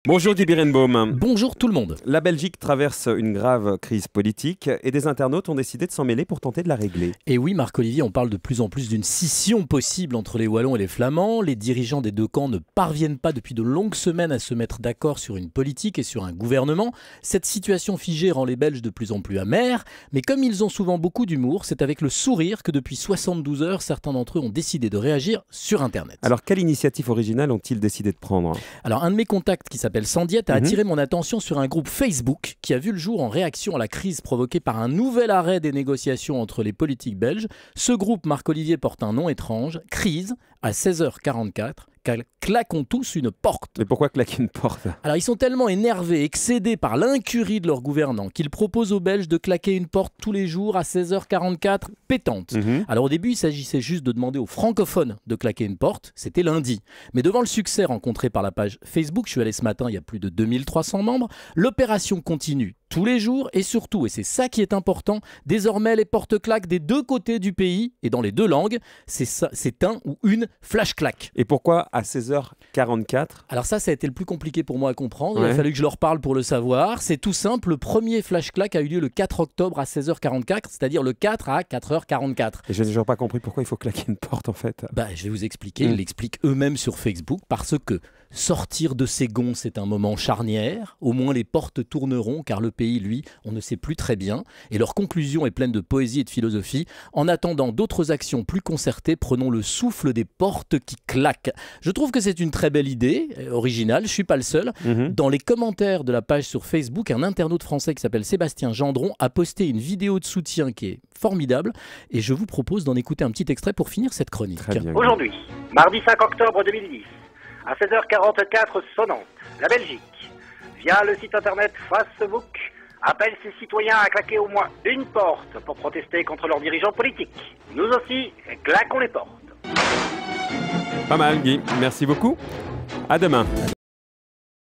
Bonjour Guy Birenbaum. Bonjour tout le monde. La Belgique traverse une grave crise politique et des internautes ont décidé de s'en mêler pour tenter de la régler. Et oui, Marc-Olivier, on parle de plus en plus d'une scission possible entre les Wallons et les Flamands. Les dirigeants des deux camps ne parviennent pas depuis de longues semaines à se mettre d'accord sur une politique et sur un gouvernement. Cette situation figée rend les Belges de plus en plus amers, mais comme ils ont souvent beaucoup d'humour, c'est avec le sourire que depuis 72 heures, certains d'entre eux ont décidé de réagir sur Internet. Alors quelle initiative originale ont-ils décidé de prendre ? Alors un de mes contacts qui s'appelle Sandiette a attiré mon attention sur un groupe Facebook qui a vu le jour en réaction à la crise provoquée par un nouvel arrêt des négociations entre les politiques belges. Ce groupe, Marc-Olivier, porte un nom étrange, Crise, à 16h44. Claquons tous une porte. Mais pourquoi claquer une porte ? Alors ils sont tellement énervés, excédés par l'incurie de leurs gouvernants qu'ils proposent aux Belges de claquer une porte tous les jours à 16h44 pétante. Alors au début il s'agissait juste de demander aux francophones de claquer une porte, c'était lundi. Mais devant le succès rencontré par la page Facebook, je suis allé ce matin, il y a plus de 2300 membres, l'opération continue tous les jours et surtout, et c'est ça qui est important, désormais les portes claquent des deux côtés du pays et dans les deux langues, c'est un ou une flash claque. Et pourquoi à 16h44 ? Alors ça a été le plus compliqué pour moi à comprendre, il a fallu que je leur parle pour le savoir. C'est tout simple, le premier flash claque a eu lieu le 4 octobre à 16h44, c'est-à-dire le 4 à 4h44. Et je n'ai toujours pas compris pourquoi il faut claquer une porte en fait. Je vais vous expliquer, ils l'expliquent eux-mêmes sur Facebook, parce que sortir de ces gonds, c'est un moment charnière, au moins les portes tourneront, car le pays, lui, on ne sait plus très bien, et leur conclusion est pleine de poésie et de philosophie. En attendant d'autres actions plus concertées, prenons le souffle des portes qui claquent. Je trouve que c'est une très belle idée, originale, je ne suis pas le seul. Dans les commentaires de la page sur Facebook, un internaute français qui s'appelle Sébastien Gendron a posté une vidéo de soutien qui est formidable, et je vous propose d'en écouter un petit extrait pour finir cette chronique. Aujourd'hui, mardi 5 octobre 2010, à 16h44 sonnante, la Belgique, via le site internet Facebook, appelle ses citoyens à claquer au moins une porte pour protester contre leurs dirigeants politiques. Nous aussi, claquons les portes. Pas mal Guy, merci beaucoup. À demain.